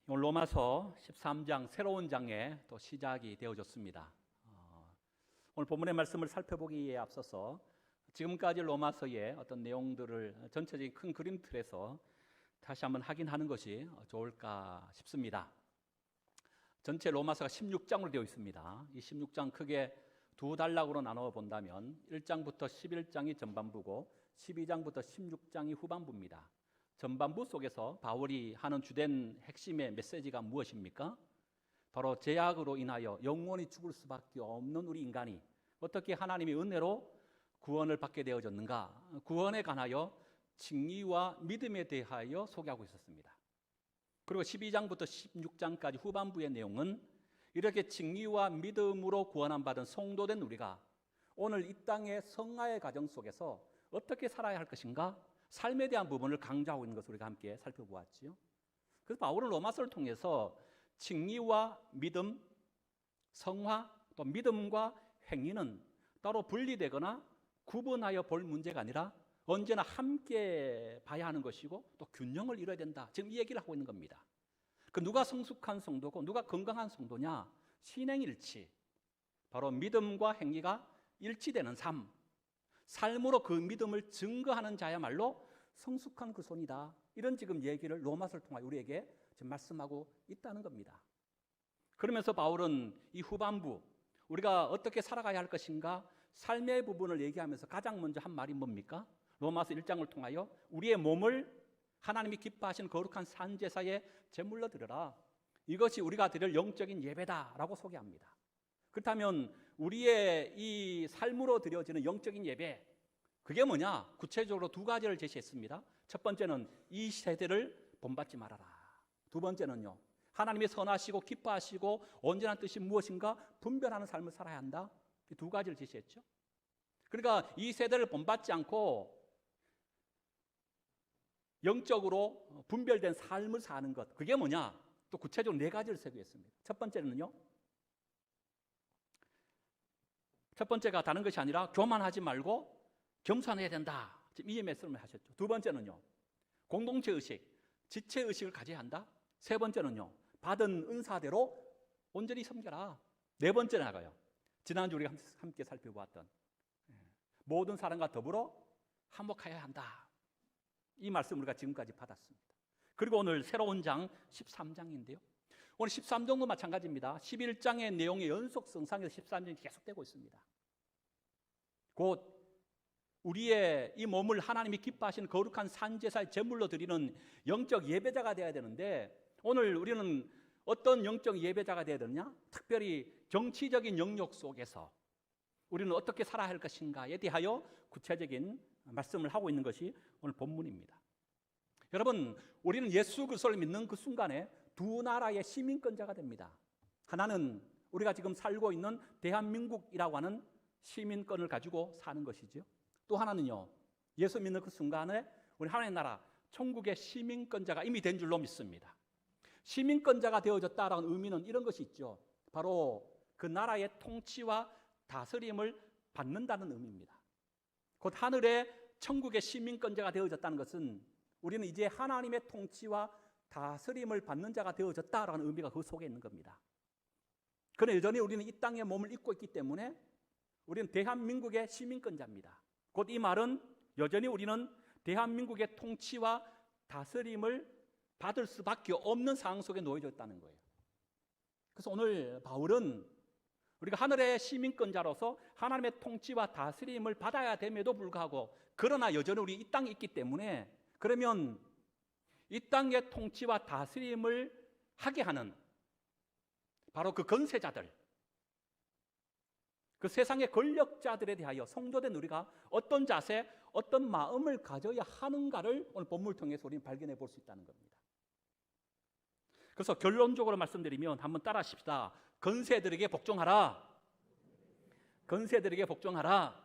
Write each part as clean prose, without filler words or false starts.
오늘 로마서 13장 새로운 장에 또 시작이 되어졌습니다. 오늘 본문의 말씀을 살펴보기에 앞서서 지금까지 로마서의 어떤 내용들을 전체적인 큰 그림 틀에서 다시 한번 확인하는 것이 좋을까 싶습니다. 전체 로마서가 16장으로 되어 있습니다. 이 16장 크게 두 단락으로 나누어 본다면 1장부터 11장이 전반부고 12장부터 16장이 후반부입니다. 전반부 속에서 바울이 하는 주된 핵심의 메시지가 무엇입니까? 바로 죄악으로 인하여 영원히 죽을 수밖에 없는 우리 인간이 어떻게 하나님의 은혜로 구원을 받게 되어졌는가? 구원에 관하여 칭의와 믿음에 대하여 소개하고 있었습니다. 그리고 12장부터 16장까지 후반부의 내용은 이렇게 칭의와 믿음으로 구원함 받은 성도된 우리가 오늘 이 땅의 성화의 과정 속에서 어떻게 살아야 할 것인가? 삶에 대한 부분을 강조하고 있는 것을 우리가 함께 살펴보았지요. 그래서 바울은 로마서를 통해서 칭의와 믿음, 성화, 또 믿음과 행위는 따로 분리되거나 구분하여 볼 문제가 아니라 언제나 함께 봐야 하는 것이고 또 균형을 이뤄야 된다. 지금 이 얘기를 하고 있는 겁니다. 그 누가 성숙한 성도고 누가 건강한 성도냐? 신행일치. 바로 믿음과 행위가 일치되는 삶. 삶으로 그 믿음을 증거하는 자야말로 성숙한 그 손이다. 이런 지금 얘기를 로마서를 통해 우리에게 지금 말씀하고 있다는 겁니다. 그러면서 바울은 이 후반부 우리가 어떻게 살아가야 할 것인가 삶의 부분을 얘기하면서 가장 먼저 한 말이 뭡니까? 로마서 1장을 통하여 우리의 몸을 하나님이 기뻐하시는 거룩한 산제사에 제물로 드려라. 이것이 우리가 드릴 영적인 예배다라고 소개합니다. 그렇다면 우리의 이 삶으로 드려지는 영적인 예배, 그게 뭐냐? 구체적으로 두 가지를 제시했습니다. 첫 번째는 이 세대를 본받지 말아라. 두 번째는요, 하나님이 선하시고 기뻐하시고 온전한 뜻이 무엇인가 분별하는 삶을 살아야 한다. 이 두 가지를 제시했죠. 그러니까 이 세대를 본받지 않고 영적으로 분별된 삶을 사는 것, 그게 뭐냐? 또 구체적으로 네 가지를 세부했습니다. 첫 번째는요, 첫 번째가 다른 것이 아니라 교만하지 말고 겸손해야 된다. 지금 이 말씀을 하셨죠. 두 번째는요, 공동체 의식, 지체 의식을 가져야 한다. 세 번째는요, 받은 은사대로 온전히 섬겨라. 네 번째 나가요. 지난주 우리가 함께 살펴보았던 모든 사람과 더불어 화목하여야 한다. 이 말씀 우리가 지금까지 받았습니다. 그리고 오늘 새로운 장 13장인데요. 오늘 13장도 마찬가지입니다. 11장의 내용의 연속성상에서 13장이 계속되고 있습니다. 곧 우리의 이 몸을 하나님이 기뻐하시는 거룩한 산제사의 제물로 드리는 영적 예배자가 되어야 되는데 오늘 우리는 어떤 영적 예배자가 되어야 되느냐? 특별히 정치적인 영역 속에서 우리는 어떻게 살아야 할 것인가에 대하여 구체적인 말씀을 하고 있는 것이 오늘 본문입니다. 여러분, 우리는 예수 그리스도를 믿는 그 순간에 두 나라의 시민권자가 됩니다. 하나는 우리가 지금 살고 있는 대한민국이라고 하는 시민권을 가지고 사는 것이죠. 또 하나는요, 예수 믿는 그 순간에 우리 하나님의 나라 천국의 시민권자가 이미 된 줄로 믿습니다. 시민권자가 되어졌다라는 의미는 이런 것이 있죠. 바로 그 나라의 통치와 다스림을 받는다는 의미입니다. 곧 하늘의 천국의 시민권자가 되어졌다는 것은 우리는 이제 하나님의 통치와 다스림을 받는 자가 되어졌다라는 의미가 그 속에 있는 겁니다. 그러나 여전히 우리는 이 땅에 몸을 입고 있기 때문에 우리는 대한민국의 시민권자입니다. 곧 이 말은 여전히 우리는 대한민국의 통치와 다스림을 받을 수밖에 없는 상황 속에 놓여져 있다는 거예요. 그래서 오늘 바울은 우리가 하늘의 시민권자로서 하나님의 통치와 다스림을 받아야 됨에도 불구하고 그러나 여전히 우리 이 땅에 있기 때문에 그러면 이 땅의 통치와 다스림을 하게 하는 바로 그 권세자들, 그 세상의 권력자들에 대하여 성도된 우리가 어떤 자세, 어떤 마음을 가져야 하는가를 오늘 본문을 통해서 우리는 발견해 볼 수 있다는 겁니다. 그래서 결론적으로 말씀드리면 한번 따라 하십시다. 권세들에게 복종하라. 권세들에게 복종하라.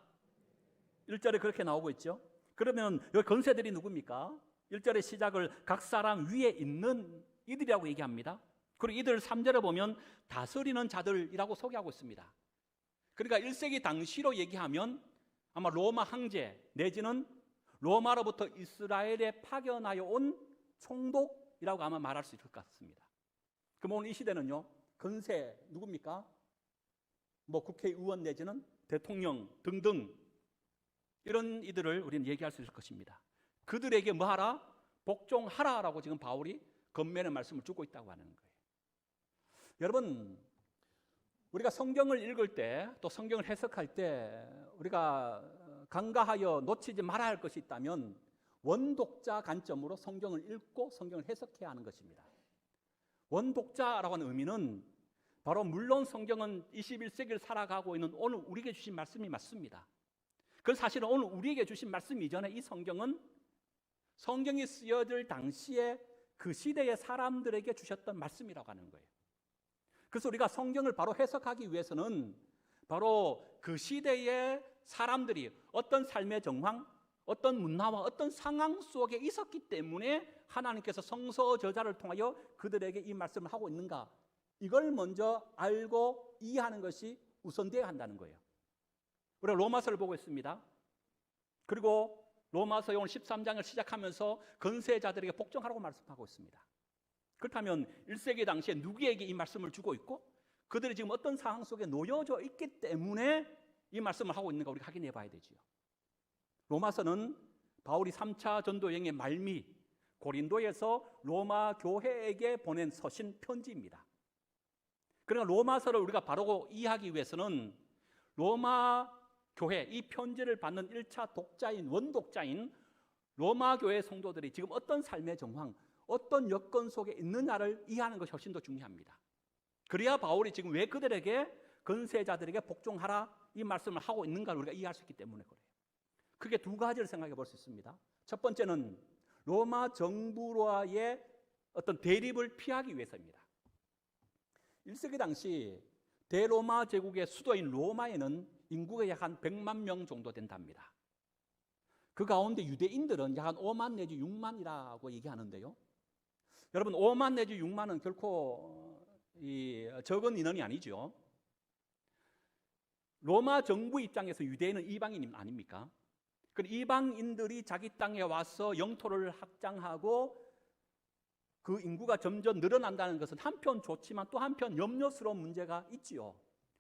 1절에 그렇게 나오고 있죠. 그러면 여기 권세들이 누굽니까? 1절의 시작을 각 사람 위에 있는 이들이라고 얘기합니다. 그리고 이들 3절에 보면 다스리는 자들이라고 소개하고 있습니다. 그러니까 1세기 당시로 얘기하면 아마 로마 황제 내지는 로마로부터 이스라엘에 파견하여 온 총독이라고 아마 말할 수 있을 것 같습니다. 그럼 오늘 이 시대는요, 건세 누굽니까? 뭐 국회의원 내지는 대통령 등등 이런 이들을 우리는 얘기할 수 있을 것입니다. 그들에게 뭐 하라? 복종하라라고 지금 바울이 권면의 말씀을 주고 있다고 하는 거예요. 여러분, 우리가 성경을 읽을 때 또 성경을 해석할 때 우리가 간과하여 놓치지 말아야 할 것이 있다면 원독자 관점으로 성경을 읽고 성경을 해석해야 하는 것입니다. 원독자라고 하는 의미는 바로 물론 성경은 21세기를 살아가고 있는 오늘 우리에게 주신 말씀이 맞습니다. 그 사실은 오늘 우리에게 주신 말씀 이전에 이 성경은 성경이 쓰여질 당시에 그 시대의 사람들에게 주셨던 말씀이라고 하는 거예요. 그래서 우리가 성경을 바로 해석하기 위해서는 바로 그 시대의 사람들이 어떤 삶의 정황, 어떤 문화와 어떤 상황 속에 있었기 때문에 하나님께서 성서 저자를 통하여 그들에게 이 말씀을 하고 있는가, 이걸 먼저 알고 이해하는 것이 우선되어야 한다는 거예요. 우리가 로마서를 보고 있습니다. 그리고 로마서 오늘 13장을 시작하면서 건세자들에게 복종하라고 말씀하고 있습니다. 그렇다면 1세기 당시에 누구에게 이 말씀을 주고 있고 그들이 지금 어떤 상황 속에 놓여져 있기 때문에 이 말씀을 하고 있는가 우리가 확인해 봐야 되지요. 로마서는 바울이 3차 전도 여행의 말미 고린도에서 로마 교회에게 보낸 서신 편지입니다. 그러니까 로마서를 우리가 바로 이해하기 위해서는 로마 교회, 이 편지를 받는 1차 독자인 원독자인 로마 교회 성도들이 지금 어떤 삶의 정황, 어떤 여건 속에 있느냐를 이해하는 것이 훨씬 더 중요합니다. 그래야 바울이 지금 왜 그들에게 건세자들에게 복종하라 이 말씀을 하고 있는가를 우리가 이해할 수 있기 때문에 그래요. 크게 두 가지를 생각해 볼 수 있습니다. 첫 번째는 로마 정부와의 어떤 대립을 피하기 위해서입니다. 1세기 당시 대로마 제국의 수도인 로마에는 인구가 약 한 100만 명 정도 된답니다. 그 가운데 유대인들은 약 한 5만 내지 6만이라고 얘기하는데요. 여러분 5만 내지 6만은 결코 적은 인원이 아니죠. 로마 정부 입장에서 유대인은 이방인 아닙니까? 그 이방인들이 자기 땅에 와서 영토를 확장하고 그 인구가 점점 늘어난다는 것은 한편 좋지만 또 한편 염려스러운 문제가 있지요.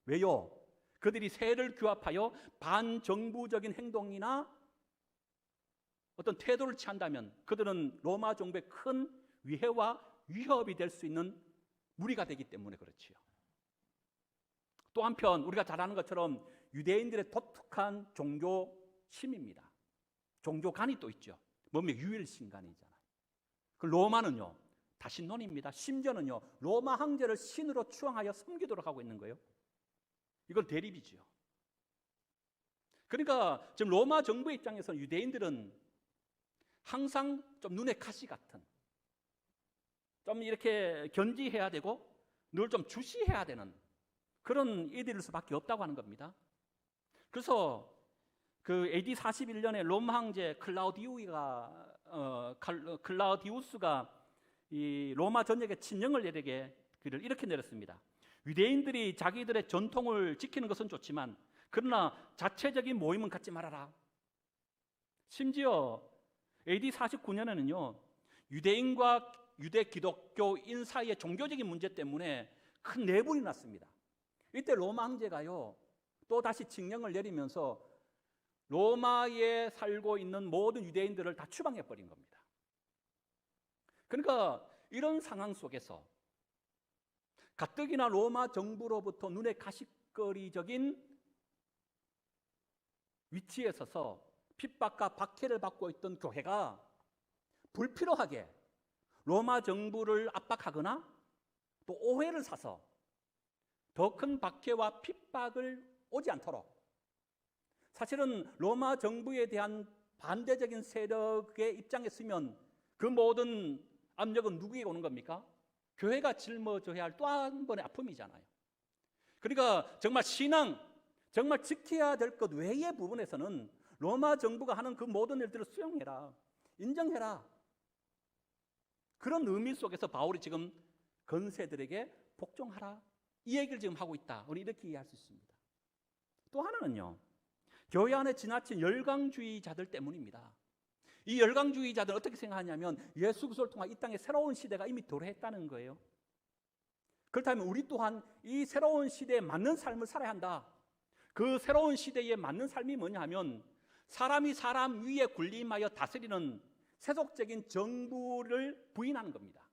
왜요? 그들이 세를 규합하여 반정부적인 행동이나 어떤 태도를 취한다면 그들은 로마 정부의 큰 위해와 위협이 될 수 있는 무리가 되기 때문에 그렇지요. 또 한편 우리가 잘 아는 것처럼 유대인들의 독특한 종교심입니다. 종교관이 또 있죠. 몸의 유일신간이잖아요. 그 로마는요 다신론입니다. 심지어는요 로마 황제를 신으로 추앙하여 섬기도록 하고 있는 거예요. 이건 대립이지요. 그러니까 지금 로마 정부의 입장에서 유대인들은 항상 좀 눈에 가시 같은, 좀 이렇게 견지해야 되고 늘 좀 주시해야 되는 그런 이들일 수밖에 없다고 하는 겁니다. 그래서 그 AD 41년에 로마 황제 클라우디우스가 이 로마 전역에 친령을 내리게 글을 이렇게 내렸습니다. 유대인들이 자기들의 전통을 지키는 것은 좋지만 그러나 자체적인 모임은 갖지 말아라. 심지어 AD 49년에는요 유대인과 유대 기독교인 사이의 종교적인 문제 때문에 큰 내분이 났습니다. 이때 로마 황제가요 또 다시 칙령을 내리면서 로마에 살고 있는 모든 유대인들을 다 추방해 버린 겁니다. 그러니까 이런 상황 속에서 가뜩이나 로마 정부로부터 눈에 가시거리적인 위치에 서서 핍박과 박해를 받고 있던 교회가 불필요하게 로마 정부를 압박하거나 또 오해를 사서 더 큰 박해와 핍박을 오지 않도록, 사실은 로마 정부에 대한 반대적인 세력의 입장에 서면 그 모든 압력은 누구에게 오는 겁니까? 교회가 짊어져야 할 또 한 번의 아픔이잖아요. 그러니까 정말 신앙, 정말 지켜야 될 것 외의 부분에서는 로마 정부가 하는 그 모든 일들을 수용해라, 인정해라. 그런 의미 속에서 바울이 지금 건세들에게 복종하라 이 얘기를 지금 하고 있다. 우리 이렇게 이해할 수 있습니다. 또 하나는요, 교회 안에 지나친 열강주의자들 때문입니다. 이 열강주의자들은 어떻게 생각하냐면 예수 그리스도를 통해 이 땅에 새로운 시대가 이미 도래했다는 거예요. 그렇다면 우리 또한 이 새로운 시대에 맞는 삶을 살아야 한다. 그 새로운 시대에 맞는 삶이 뭐냐 하면 사람이 사람 위에 군림하여 다스리는 세속적인 정부를 부인하는 겁니다.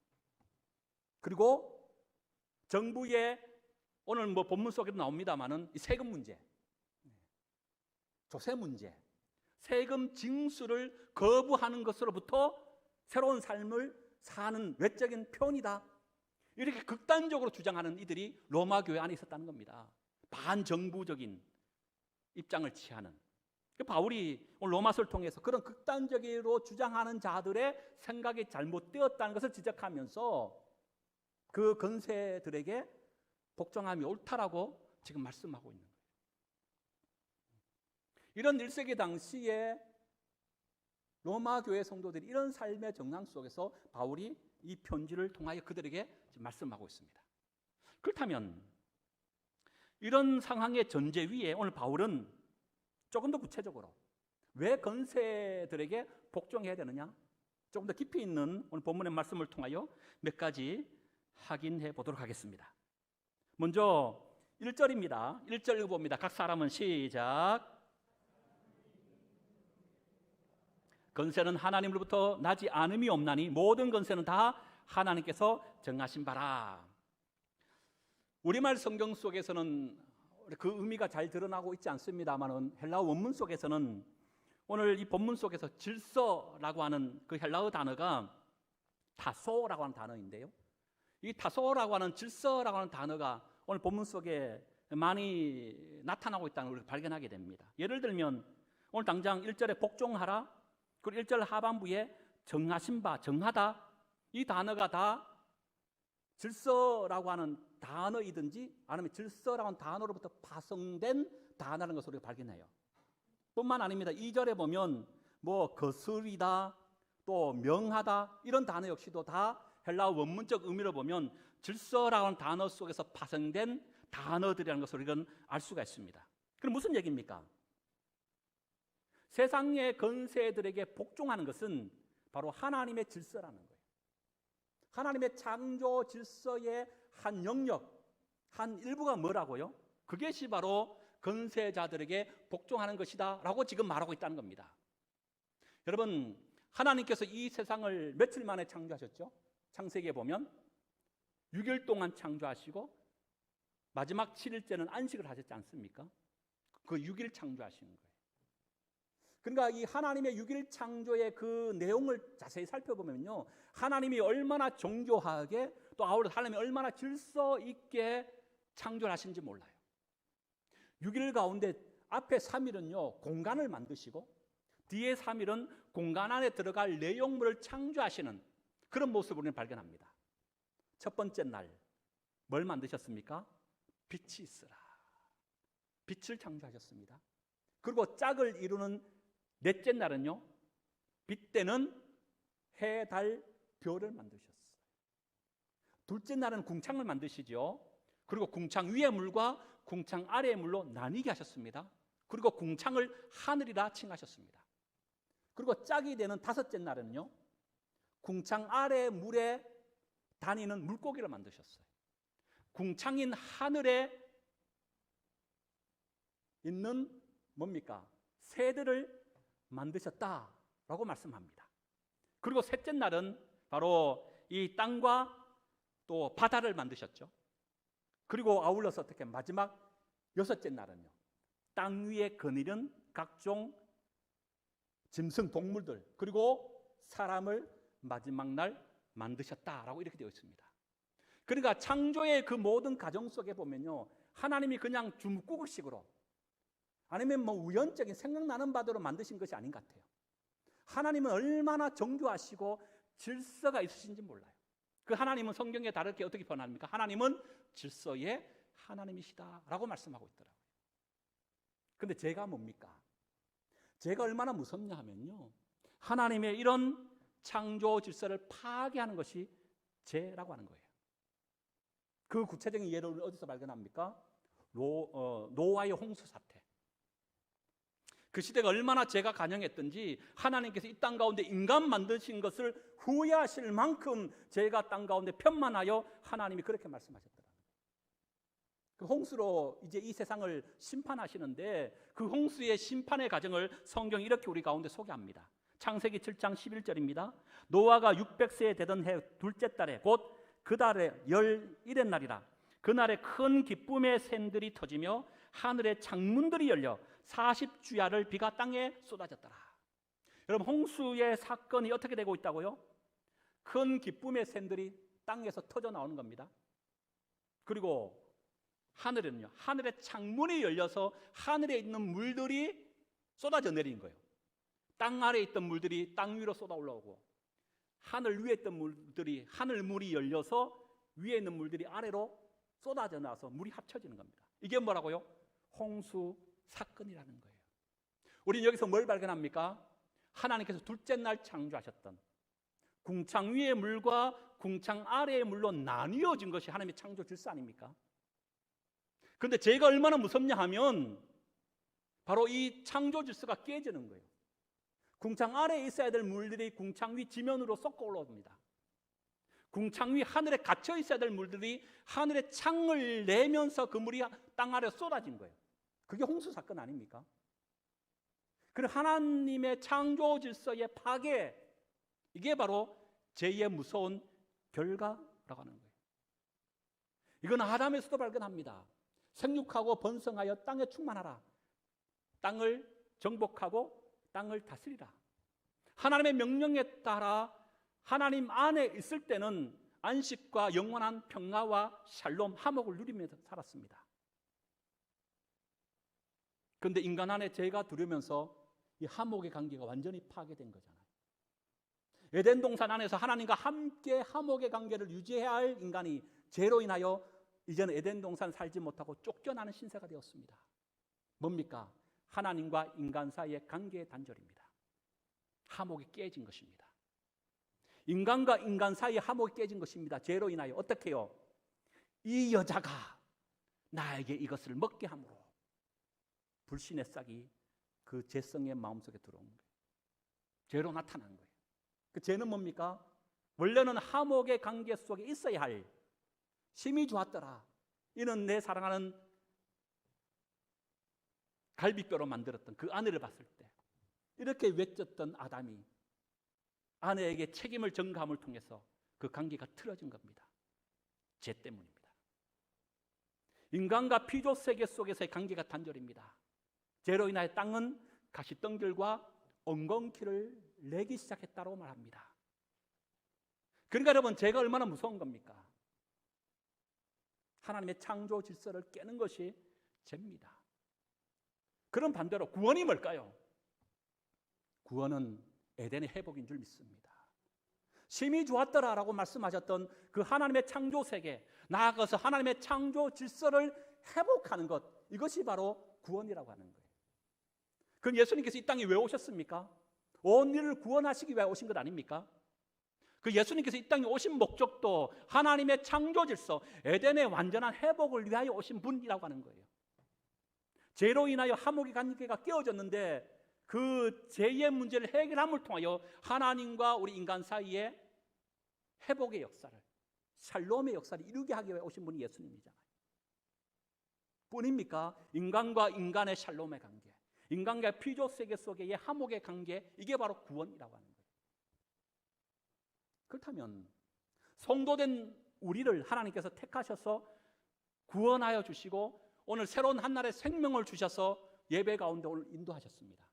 그리고 정부의 오늘 본문 속에도 나옵니다마는 이 세금 문제, 조세 문제, 세금 징수를 거부하는 것으로부터 새로운 삶을 사는 외적인 표현이다. 이렇게 극단적으로 주장하는 이들이 로마 교회 안에 있었다는 겁니다. 반정부적인 입장을 취하는. 바울이 오늘 로마서를 통해서 그런 극단적으로 주장하는 자들의 생각이 잘못되었다는 것을 지적하면서 그 권세들에게 복종함이 옳다라고 지금 말씀하고 있는 거예요. 이런 1세기 당시에 로마 교회 성도들이 이런 삶의 정황 속에서 바울이 이 편지를 통하여 그들에게 말씀하고 있습니다. 그렇다면 이런 상황의 전제 위에 오늘 바울은 조금 더 구체적으로 왜 권세들에게 복종해야 되느냐, 조금 더 깊이 있는 오늘 본문의 말씀을 통하여 몇 가지 확인해 보도록 하겠습니다. 먼저 1절입니다. 1절 읽어봅니다. 각 사람은 시작. 권세는 하나님으로부터 나지 않음이 없나니 모든 권세는 다 하나님께서 정하신 바라. 우리말 성경 속에서는 그 의미가 잘 드러나고 있지 않습니다만 헬라어 원문 속에서는 오늘 이 본문 속에서 질서라고 하는 그 헬라어 단어가 타소라고 하는 단어인데요. 이 타소라고 하는 질서라고 하는 단어가 오늘 본문 속에 많이 나타나고 있다는 걸 발견하게 됩니다. 예를 들면 오늘 당장 1절에 복종하라, 그리고 1절 하반부에 정하신 바, 정하다, 이 단어가 다 질서라고 하는 단어이든지 아니면 질서라고 하는 단어로부터 파생된 단어라는 것을 우리가 발견해요. 뿐만 아닙니다. 2절에 보면 거슬이다, 또 명하다, 이런 단어 역시도 다 헬라어 원문적 의미로 보면 질서라고 하는 단어 속에서 파생된 단어들이라는 것을 우리는 알 수가 있습니다. 그럼 무슨 얘기입니까? 세상의 권세들에게 복종하는 것은 바로 하나님의 질서라는 거예요. 하나님의 창조 질서의 한 영역, 한 일부가 뭐라고요? 그것이 바로 권세자들에게 복종하는 것이다 라고 지금 말하고 있다는 겁니다. 여러분, 하나님께서 이 세상을 며칠 만에 창조하셨죠? 창세기에 보면 6일 동안 창조하시고 마지막 7일째는 안식을 하셨지 않습니까? 그 6일 창조하시는 거예요. 그러니까 이 하나님의 6일 창조의 그 내용을 자세히 살펴보면요, 하나님이 얼마나 정교하게 또 아울러 하나님이 얼마나 질서 있게 창조를 하신지 몰라요. 6일 가운데 앞에 3일은요 공간을 만드시고 뒤에 3일은 공간 안에 들어갈 내용물을 창조하시는 그런 모습을 우리는 발견합니다. 첫 번째 날 뭘 만드셨습니까? 빛이 있으라. 빛을 창조하셨습니다. 그리고 짝을 이루는 넷째 날은요, 빛대는 해, 달, 별을 만드셨어요. 둘째 날은 궁창을 만드시죠. 그리고 궁창 위의 물과 궁창 아래의 물로 나뉘게 하셨습니다. 그리고 궁창을 하늘이라 칭하셨습니다. 그리고 짝이 되는 다섯째 날은요, 궁창 아래 물에 다니는 물고기를 만드셨어요. 궁창인 하늘에 있는 뭡니까? 새들을 만드셨다라고 말씀합니다. 그리고 셋째 날은 바로 이 땅과 또 바다를 만드셨죠. 그리고 아울러서 어떻게 마지막 여섯째 날은요, 땅 위에 거느린 각종 짐승 동물들 그리고 사람을 마지막 날 만드셨다라고 이렇게 되어 있습니다. 그러니까 창조의 그 모든 과정 속에 보면요, 하나님이 그냥 주먹구구식으로 아니면 우연적인 생각나는 바대로 만드신 것이 아닌 것 같아요. 하나님은 얼마나 정교하시고 질서가 있으신지 몰라요. 그 하나님은 성경에 다르게 어떻게 표현합니까? 하나님은 질서의 하나님이시다라고 말씀하고 있더라고요. 근데 제가 뭡니까? 제가 얼마나 무섭냐 하면요, 하나님의 이런 창조 질서를 파괴하는 것이 죄라고 하는 거예요. 그 구체적인 예를 어디서 발견합니까? 노아의 홍수 사태. 그 시대가 얼마나 죄가 간영했던지 하나님께서 이 땅 가운데 인간 만드신 것을 후회하실 만큼 죄가 땅 가운데 편만하여 하나님이 그렇게 말씀하셨더라고요. 그 홍수로 이제 이 세상을 심판하시는데 그 홍수의 심판의 과정을 성경이 이렇게 우리 가운데 소개합니다. 창세기 7장 11절입니다. 노아가 600세 되던 해 둘째 달에 곧 그 달에 11의 날이라. 그날에 큰 기쁨의 샘들이 터지며 하늘의 창문들이 열려 40주야를 비가 땅에 쏟아졌더라. 여러분, 홍수의 사건이 어떻게 되고 있다고요? 큰 기쁨의 샘들이 땅에서 터져 나오는 겁니다. 그리고 하늘에는요, 하늘의 창문이 열려서 하늘에 있는 물들이 쏟아져 내리는 거예요. 땅 아래에 있던 물들이 땅 위로 쏟아 올라오고, 하늘 위에 있던 물들이, 하늘 물이 열려서 위에 있는 물들이 아래로 쏟아져 나와서 물이 합쳐지는 겁니다. 이게 뭐라고요? 홍수 사건이라는 거예요. 우리는 여기서 뭘 발견합니까? 하나님께서 둘째 날 창조하셨던 궁창 위의 물과 궁창 아래의 물로 나뉘어진 것이 하나님의 창조 질서 아닙니까? 그런데 제가 얼마나 무섭냐 하면 바로 이 창조 질서가 깨지는 거예요. 궁창 아래에 있어야 될 물들이 궁창 위 지면으로 쏟고 올라옵니다. 궁창 위 하늘에 갇혀 있어야 될 물들이 하늘의 창을 내면서 그 물이 땅 아래로 쏟아진 거예요. 그게 홍수 사건 아닙니까? 그리고 하나님의 창조 질서의 파괴, 이게 바로 죄의 무서운 결과라고 하는 거예요. 이건 아담에서도 발견합니다. 생육하고 번성하여 땅에 충만하라. 땅을 정복하고 땅을 다스리라. 하나님의 명령에 따라 하나님 안에 있을 때는 안식과 영원한 평화와 샬롬, 화목을 누리면서 살았습니다. 그런데 인간 안에 죄가 들어오면서 이 화목의 관계가 완전히 파괴된 거잖아요. 에덴 동산 안에서 하나님과 함께 화목의 관계를 유지해야 할 인간이 죄로 인하여 이제는 에덴 동산 살지 못하고 쫓겨나는 신세가 되었습니다. 뭡니까? 하나님과 인간 사이의 관계의 단절입니다. 화목이 깨진 것입니다. 인간과 인간 사이의 화목이 깨진 것입니다. 죄로 인하여 어떻게 해요? 이 여자가 나에게 이것을 먹게 함으로 불신의 싹이 그 죄성의 마음속에 들어온 거예요. 죄로 나타난 거예요. 그 죄는 뭡니까? 원래는 화목의 관계 속에 있어야 할 심히 좋았더라. 이는 내 사랑하는 갈비뼈로 만들었던 그 아내를 봤을 때 이렇게 외쳤던 아담이 아내에게 책임을 전가함을 통해서 그 관계가 틀어진 겁니다. 죄 때문입니다. 인간과 피조 세계 속에서의 관계가 단절입니다. 죄로 인하여 땅은 가시덩결과 엉겅퀴를 내기 시작했다고 말합니다. 그러니까 여러분, 죄가 얼마나 무서운 겁니까? 하나님의 창조 질서를 깨는 것이 죄입니다. 그럼 반대로 구원이 뭘까요? 구원은 에덴의 회복인 줄 믿습니다. 심히 좋았더라라고 말씀하셨던 그 하나님의 창조 세계, 나아가서 하나님의 창조 질서를 회복하는 것, 이것이 바로 구원이라고 하는 거예요. 그럼 예수님께서 이 땅에 왜 오셨습니까? 온 일을 구원하시기 위해 오신 것 아닙니까? 그 예수님께서 이 땅에 오신 목적도 하나님의 창조 질서, 에덴의 완전한 회복을 위하여 오신 분이라고 하는 거예요. 죄로 인하여 화목의 관계가 깨어졌는데 그 죄의 문제를 해결함을 통하여 하나님과 우리 인간 사이에 회복의 역사를, 샬롬의 역사를 이루게 하기 위해 오신 분이 예수님이잖아요. 뿐입니까? 인간과 인간의 샬롬의 관계, 인간과 피조 세계 속의 화목의 관계, 이게 바로 구원이라고 하는 거예요. 그렇다면 성도된 우리를 하나님께서 택하셔서 구원하여 주시고 오늘 새로운 한날의 생명을 주셔서 예배 가운데 오늘 인도하셨습니다.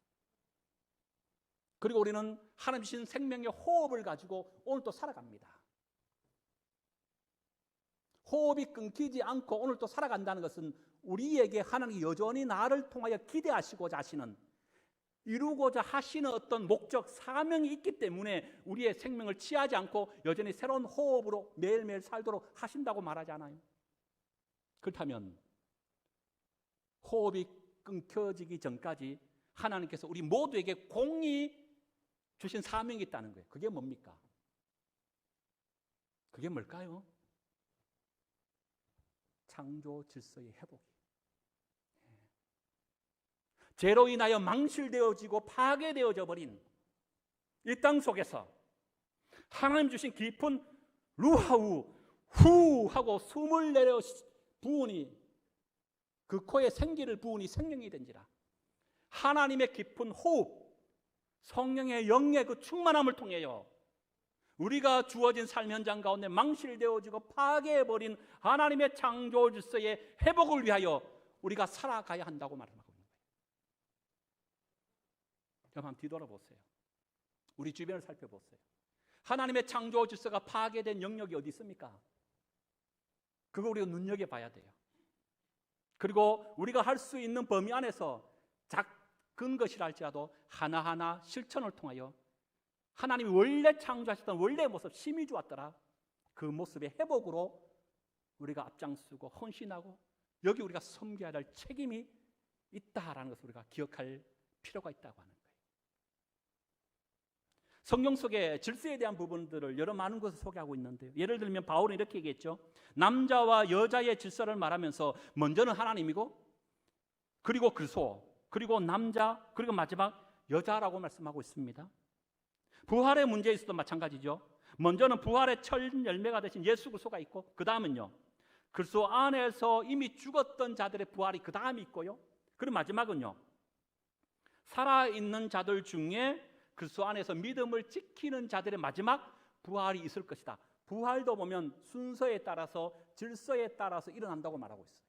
그리고 우리는 하나님 주신 생명의 호흡을 가지고 오늘 또 살아갑니다. 호흡이 끊기지 않고 오늘 또 살아간다는 것은 우리에게 하나님이 여전히 나를 통하여 기대하시고자 하시는, 이루고자 하시는 어떤 목적, 사명이 있기 때문에 우리의 생명을 취하지 않고 여전히 새로운 호흡으로 매일매일 살도록 하신다고 말하지 않아요? 그렇다면 호흡이 끊겨지기 전까지 하나님께서 우리 모두에게 공히 주신 사명이 있다는 거예요. 그게 뭡니까? 그게 뭘까요? 창조 질서의 회복이. 죄로 인하여 망실되어지고 파괴되어져 버린 이 땅 속에서 하나님 주신 깊은 루하우 후 하고 숨을 내려 부으니 그 코에 생기를 부으니 생명이 된지라. 하나님의 깊은 호흡, 성령의 영의 그 충만함을 통해요, 우리가 주어진 삶 현장 가운데 망실되어지고 파괴해버린 하나님의 창조 질서의 회복을 위하여 우리가 살아가야 한다고 말하고 있는 거예요. 여러분 한번 뒤돌아보세요. 우리 주변을 살펴보세요. 하나님의 창조 질서가 파괴된 영역이 어디 있습니까? 그거 우리가 눈여겨봐야 돼요. 그리고 우리가 할 수 있는 범위 안에서 작은 것이라 할지라도 하나하나 실천을 통하여 하나님이 원래 창조하셨던 원래의 모습, 심히 좋았더라, 그 모습의 회복으로 우리가 앞장서고 헌신하고 여기 우리가 섬겨야 할 책임이 있다라는 것을 우리가 기억할 필요가 있다고 하는 거예요. 성경 속에 질서에 대한 부분들을 여러 많은 것을 소개하고 있는데요, 예를 들면 바울은 이렇게 얘기했죠. 남자와 여자의 질서를 말하면서 먼저는 하나님이고, 그리고 그리스도, 그리고 남자, 그리고 마지막 여자라고 말씀하고 있습니다. 부활의 문제에 있어도 마찬가지죠. 먼저는 부활의 첫 열매가 되신 예수 그리스도가 있고, 그 다음은요 그리스도 안에서 이미 죽었던 자들의 부활이 그 다음이 있고요, 그리고 마지막은요 살아있는 자들 중에 그리스도 안에서 믿음을 지키는 자들의 마지막 부활이 있을 것이다. 부활도 보면 순서에 따라서 질서에 따라서 일어난다고 말하고 있어요.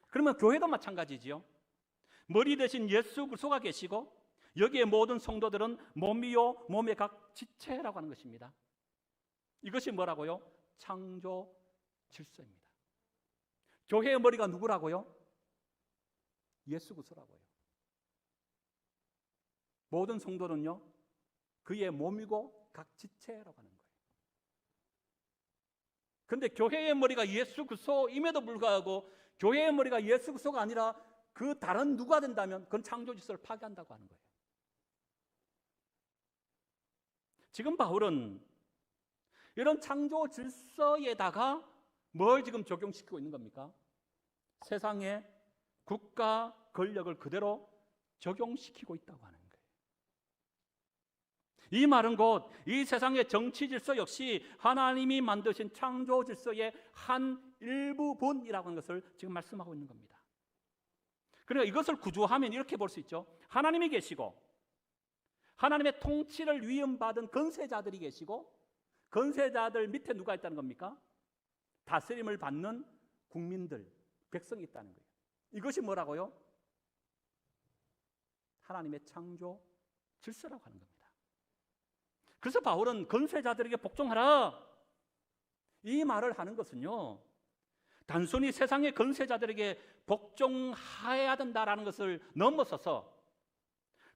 그러면 교회도 마찬가지지요. 머리 대신 예수 그리스도가 계시고 여기에 모든 성도들은 몸이요 몸의 각 지체라고 하는 것입니다. 이것이 뭐라고요? 창조 질서입니다. 교회의 머리가 누구라고요? 예수 그리스도라고요. 모든 성도는요 그의 몸이고 각 지체라고 하는 거예요. 그런데 교회의 머리가 예수 그리스도임에도 불구하고 교회의 머리가 예수 그리스도가 아니라 그 다른 누가 된다면 그건 창조 질서를 파괴한다고 하는 거예요. 지금 바울은 이런 창조 질서에다가 뭘 지금 적용시키고 있는 겁니까? 세상의 국가 권력을 그대로 적용시키고 있다고 하는 거예요. 이 말은 곧 이 세상의 정치 질서 역시 하나님이 만드신 창조 질서의 한 일부분이라고 하는 것을 지금 말씀하고 있는 겁니다. 그러니까 이것을 구조하면 이렇게 볼 수 있죠. 하나님이 계시고 하나님의 통치를 위임받은 건세자들이 계시고 건세자들 밑에 누가 있다는 겁니까? 다스림을 받는 국민들, 백성이 있다는 거예요. 이것이 뭐라고요? 하나님의 창조 질서라고 하는 겁니다. 그래서 바울은 건세자들에게 복종하라 이 말을 하는 것은요 단순히 세상의 건세자들에게 복종해야 된다라는 것을 넘어서서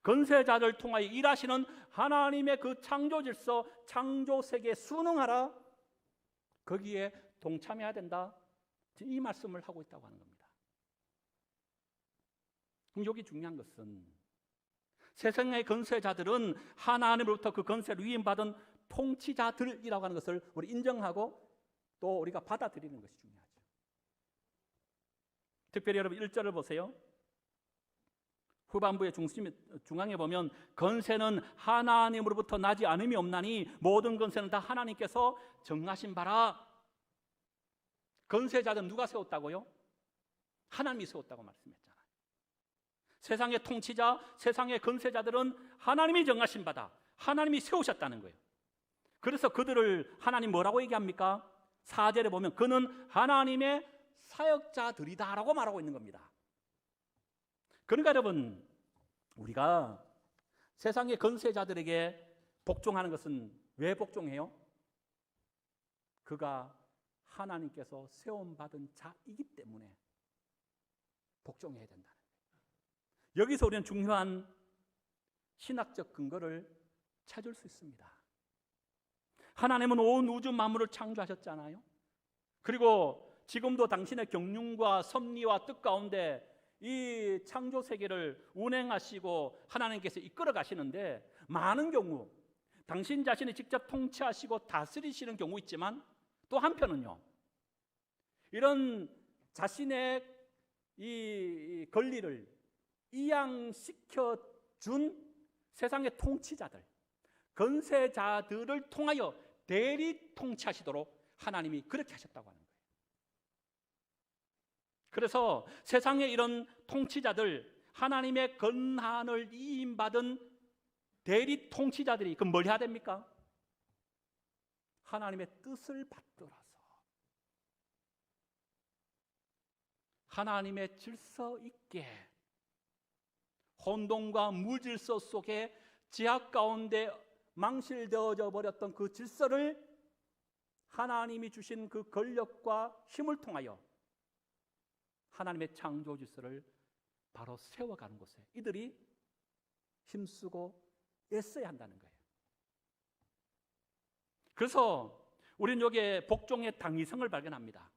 건세자들 통하여 일하시는 하나님의 그 창조 질서, 창조 세계에 순응하라, 거기에 동참해야 된다, 이 말씀을 하고 있다고 하는 겁니다. 그럼 여기 중요한 것은 세상의 건세자들은 하나님으로부터 그 건세를 위임받은 통치자들이라고 하는 것을 우리 인정하고 또 우리가 받아들이는 것이 중요하죠. 특별히 여러분 1절을 보세요. 후반부의 중앙에 보면 건세는 하나님으로부터 나지 않음이 없나니 모든 건세는 다 하나님께서 정하신 바라. 건세자들은 누가 세웠다고요? 하나님이 세웠다고 말씀했잖아요. 세상의 통치자, 세상의 건세자들은 하나님이 정하신 바다, 하나님이 세우셨다는 거예요. 그래서 그들을 하나님 뭐라고 얘기합니까? 4절에 보면 그는 하나님의 사역자들이다라고 말하고 있는 겁니다. 그러니까 여러분 우리가 세상의 건세자들에게 복종하는 것은 왜 복종해요? 그가 하나님께서 세움받은 자이기 때문에 복종해야 된다는 거예요. 여기서 우리는 중요한 신학적 근거를 찾을 수 있습니다. 하나님은 온 우주 만물을 창조하셨잖아요. 그리고 지금도 당신의 경륜과 섭리와 뜻 가운데 이 창조 세계를 운행하시고 하나님께서 이끌어 가시는데 많은 경우 당신 자신이 직접 통치하시고 다스리시는 경우 있지만 또 한편은요 이런 자신의 이 권리를 이양시켜 준 세상의 통치자들, 건세자들을 통하여 대리 통치하시도록 하나님이 그렇게 하셨다고 하는 거예요. 그래서 세상의 이런 통치자들, 하나님의 권한을 위임받은 대리 통치자들이 그럼 뭘 해야 됩니까? 하나님의 뜻을 받들어서 하나님의 질서 있게 혼돈과 무질서 속에 제약 가운데 망실되어져 버렸던 그 질서를 하나님이 주신 그 권력과 힘을 통하여 하나님의 창조 질서를 바로 세워가는 곳에 이들이 힘쓰고 애써야 한다는 거예요. 그래서 우리는 여기에 복종의 당위성을 발견합니다.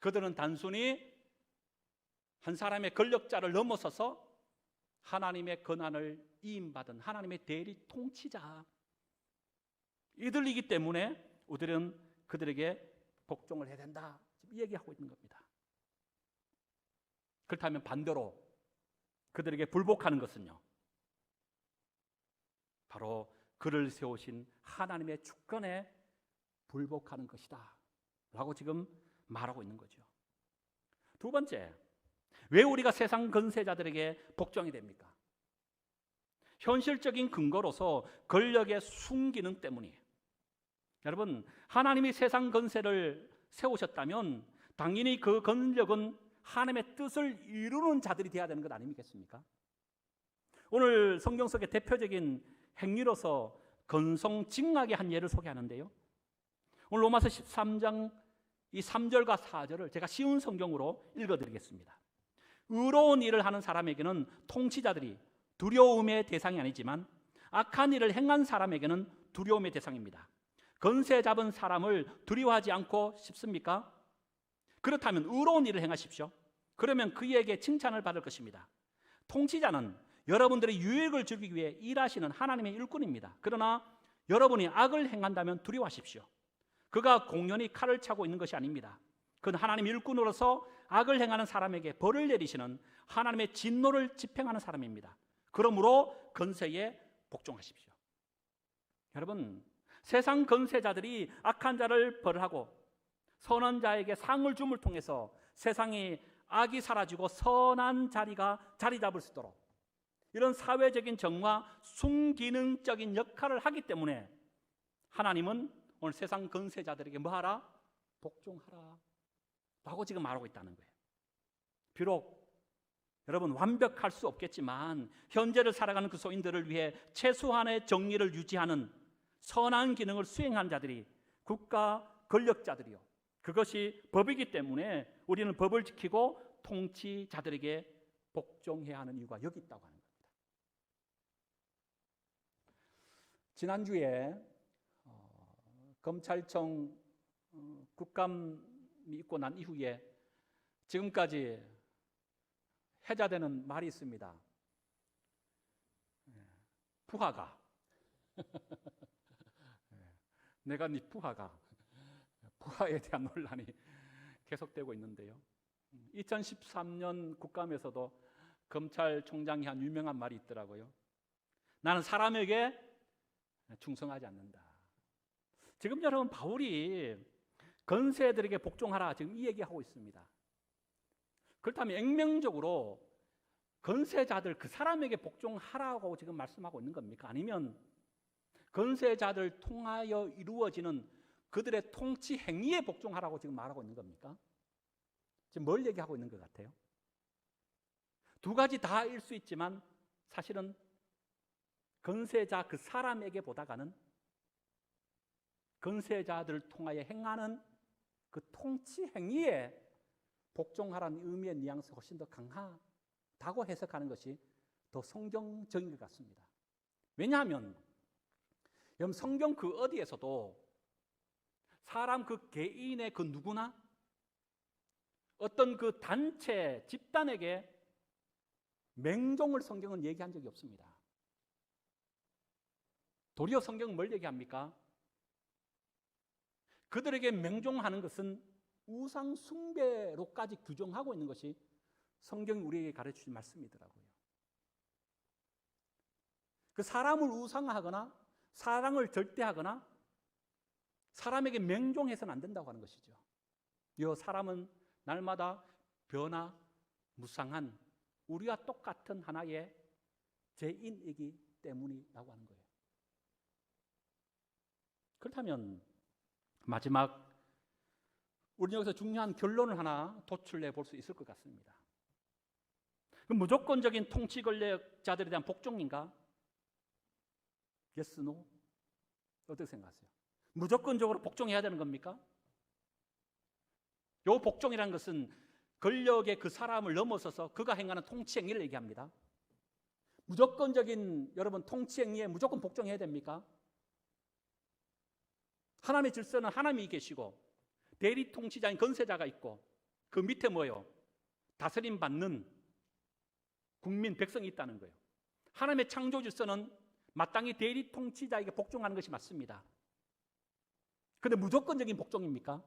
그들은 단순히 한 사람의 권력자를 넘어서서 하나님의 권한을 위임받은 하나님의 대리 통치자 이들이기 때문에 우리는 그들에게 복종을 해야 된다 지금 얘기하고 있는 겁니다. 그렇다면 반대로 그들에게 불복하는 것은요, 바로 그를 세우신 하나님의 주권에 불복하는 것이다 라고 지금 말하고 있는 거죠. 두 번째, 왜 우리가 세상 권세자들에게 복종이 됩니까? 현실적인 근거로서 권력의 순기능 때문이에요. 여러분, 하나님이 세상 권세를 세우셨다면 당연히 그 권력은 하나님의 뜻을 이루는 자들이 되어야 되는 것 아니겠습니까? 오늘 성경 속의 대표적인 행위로서 건성징악의 한 예를 소개하는데요, 오늘 로마서 13장 이 3절과 4절을 제가 쉬운 성경으로 읽어드리겠습니다. 의로운 일을 하는 사람에게는 통치자들이 두려움의 대상이 아니지만 악한 일을 행한 사람에게는 두려움의 대상입니다. 권세 잡은 사람을 두려워하지 않고 싶습니까? 그렇다면 의로운 일을 행하십시오. 그러면 그에게 칭찬을 받을 것입니다. 통치자는 여러분들의 유익을 주기 위해 일하시는 하나님의 일꾼입니다. 그러나 여러분이 악을 행한다면 두려워하십시오. 그가 공연히 칼을 차고 있는 것이 아닙니다. 그는 하나님의 일꾼으로서 악을 행하는 사람에게 벌을 내리시는 하나님의 진노를 집행하는 사람입니다. 그러므로 권세에 복종하십시오. 여러분, 세상 권세자들이 악한 자를 벌하고 선한 자에게 상을 줌을 통해서 세상이 악이 사라지고 선한 자리가 자리 잡을 수 있도록 이런 사회적인 정화, 순기능적인 역할을 하기 때문에 하나님은 오늘 세상 권세자들에게 뭐하라? 복종하라 라고 지금 말하고 있다는 거예요. 비록 여러분 완벽할 수 없겠지만 현재를 살아가는 그 소인들을 위해 최소한의 정의를 유지하는 선한 기능을 수행한 자들이 국가 권력자들이요, 그것이 법이기 때문에 우리는 법을 지키고 통치자들에게 복종해야 하는 이유가 여기 있다고 하는 겁니다. 지난주에 검찰청 국감이 있고 난 이후에 지금까지 해자되는 말이 있습니다. 부하가 내가 네 부하에 대한 논란이 계속되고 있는데요, 2013년 국감에서도 검찰총장이 한 유명한 말이 있더라고요. 나는 사람에게 충성하지 않는다. 지금 여러분 바울이 권세들에게 복종하라 지금 이 얘기하고 있습니다. 그렇다면 액면적으로 권세자들 그 사람에게 복종하라고 지금 말씀하고 있는 겁니까? 아니면 권세자들 통하여 이루어지는 그들의 통치 행위에 복종하라고 지금 말하고 있는 겁니까? 지금 뭘 얘기하고 있는 것 같아요? 두 가지 다일 수 있지만 사실은 권세자 그 사람에게 보다가는 권세자들을 통하여 행하는 그 통치 행위에 복종하라는 의미의 뉘앙스가 훨씬 더 강하다고 해석하는 것이 더 성경적인 것 같습니다. 왜냐하면 여러분 성경 그 어디에서도 사람 그 개인의 그 누구나 어떤 그 단체, 집단에게 맹종을 성경은 얘기한 적이 없습니다. 도리어 성경은 뭘 얘기합니까? 그들에게 맹종하는 것은 우상 숭배로까지 규정하고 있는 것이 성경이 우리에게 가르치는 말씀이더라고요. 그 사람을 우상화하거나 사랑을 절대하거나 사람에게 맹종해서는 안 된다고 하는 것이죠. 이 사람은 날마다 변화무쌍한 우리와 똑같은 하나의 죄인이기 때문이라고 하는 거예요. 그렇다면 마지막 우리는 여기서 중요한 결론을 하나 도출해 볼 수 있을 것 같습니다. 무조건적인 통치 권력자들에 대한 복종인가? Yes, no? 어떻게 생각하세요? 무조건적으로 복종해야 되는 겁니까? 요 복종이라는 것은 권력의 그 사람을 넘어서서 그가 행하는 통치 행위를 얘기합니다. 무조건적인 여러분 통치 행위에 무조건 복종해야 됩니까? 하나님의 질서는 하나님이 계시고 대리 통치자인 건세자가 있고 그 밑에 뭐예요? 다스림 받는 국민 백성이 있다는 거예요. 하나님의 창조 질서는 마땅히 대리 통치자에게 복종하는 것이 맞습니다. 그런데 무조건적인 복종입니까?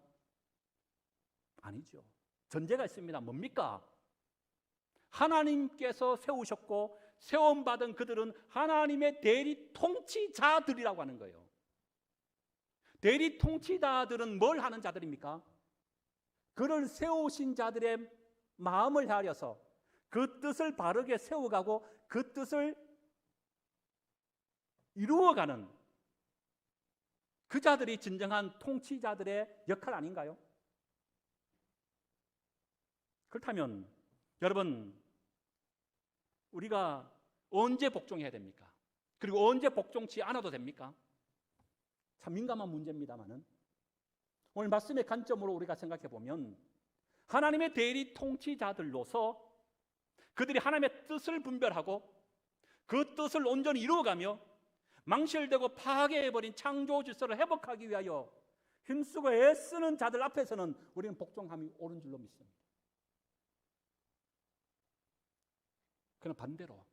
아니죠. 전제가 있습니다. 뭡니까? 하나님께서 세우셨고 세움받은 그들은 하나님의 대리 통치자들이라고 하는 거예요. 대리 통치자들은 뭘 하는 자들입니까? 그를 세우신 자들의 마음을 헤아려서 그 뜻을 바르게 세워가고 그 뜻을 이루어가는 그 자들이 진정한 통치자들의 역할 아닌가요? 그렇다면 여러분 우리가 언제 복종해야 됩니까? 그리고 언제 복종치 않아도 됩니까? 참 민감한 문제입니다만은 오늘 말씀의 관점으로 우리가 생각해 보면 하나님의 대리 통치자들로서 그들이 하나님의 뜻을 분별하고 그 뜻을 온전히 이루어가며 망실되고 파괴해버린 창조 질서를 회복하기 위하여 힘쓰고 애쓰는 자들 앞에서는 우리는 복종함이 옳은 줄로 믿습니다. 그러나 반대로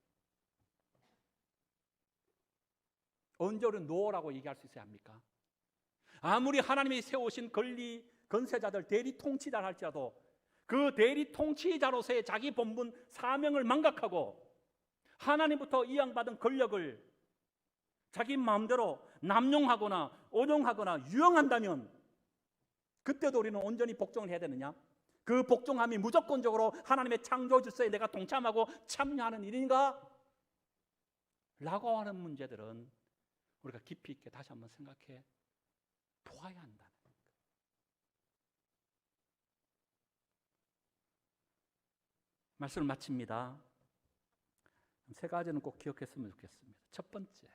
언제 우리는 노라고 얘기할 수 있어야 합니까? 아무리 하나님이 세우신 권리 건세자들 대리 통치자를 할지라도 그 대리 통치자로서의 자기 본분 사명을 망각하고 하나님부터 이양받은 권력을 자기 마음대로 남용하거나 온용하거나 유용한다면 그때도 우리는 온전히 복종을 해야 되느냐? 그 복종함이 무조건적으로 하나님의 창조 질서에 내가 동참하고 참여하는 일인가? 라고 하는 문제들은 우리가 깊이 있게 다시 한번 생각해 보아야 한다는 거예요. 말씀을 마칩니다. 세 가지는 꼭 기억했으면 좋겠습니다. 첫 번째,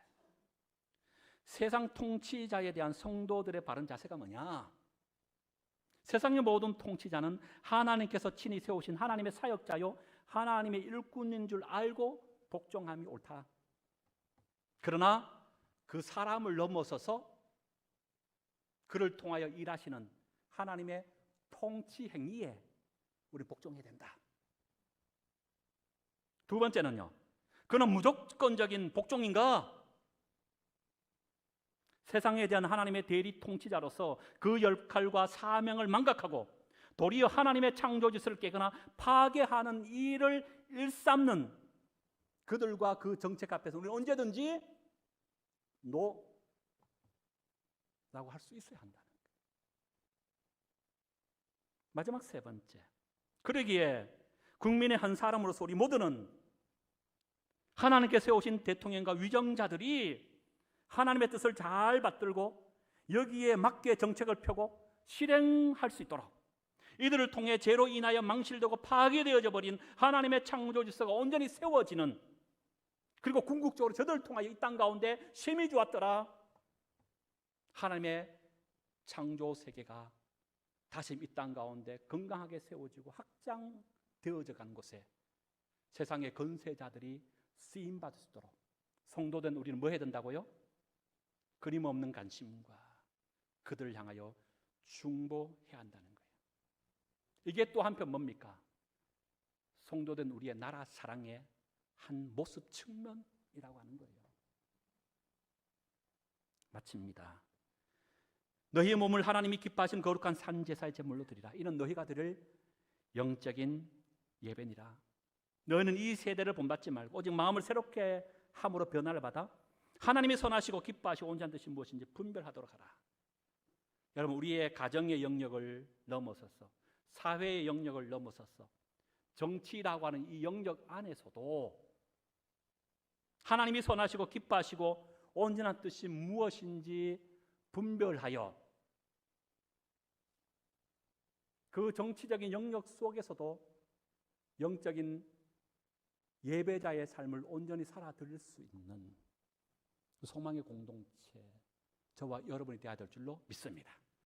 세상 통치자에 대한 성도들의 바른 자세가 뭐냐? 세상의 모든 통치자는 하나님께서 친히 세우신 하나님의 사역자요 하나님의 일꾼인 줄 알고 복종함이 옳다. 그러나 그 사람을 넘어서서 그를 통하여 일하시는 하나님의 통치 행위에 우리 복종해야 된다. 두 번째는요, 그는 무조건적인 복종인가? 세상에 대한 하나님의 대리 통치자로서 그 역할과 사명을 망각하고 도리어 하나님의 창조 질서를 깨거나 파괴하는 일을 일삼는 그들과 그 정책 앞에서 우리는 언제든지 노라고 할 수 있어야 한다는 거예요. 마지막 세 번째, 그러기에 국민의 한 사람으로서 우리 모두는 하나님께 세우신 대통령과 위정자들이 하나님의 뜻을 잘 받들고 여기에 맞게 정책을 펴고 실행할 수 있도록 이들을 통해 죄로 인하여 망실되고 파괴되어져 버린 하나님의 창조 질서가 온전히 세워지는, 그리고 궁극적으로 저들을 통하여 이 땅 가운데 셈이 좋았더라 하나님의 창조 세계가 다시 이 땅 가운데 건강하게 세워지고 확장되어져 가는 곳에 세상의 건세자들이 쓰임받을 수 있도록 성도된 우리는 뭐 해야 된다고요? 끊임없는 관심과 그들을 향하여 중보해야 한다는 거예요. 이게 또 한편 뭡니까? 성도된 우리의 나라 사랑의 한 모습 측면이라고 하는 거예요. 마칩니다. 너희의 몸을 하나님이 기뻐하신 거룩한 산 제사의 제물로 드리라. 이는 너희가 드릴 영적인 예배니라. 너희는 이 세대를 본받지 말고 오직 마음을 새롭게 함으로 변화를 받아 하나님이 선하시고 기뻐하시고 온전한 뜻이 무엇인지 분별하도록 하라. 여러분, 우리의 가정의 영역을 넘어서서 사회의 영역을 넘어서서 정치라고 하는 이 영역 안에서도 하나님이 선하시고 기뻐하시고 온전한 뜻이 무엇인지 분별하여 그 정치적인 영역 속에서도 영적인 예배자의 삶을 온전히 살아드릴 수 있는 소망의 공동체, 저와 여러분이 되어야 될 줄로 믿습니다.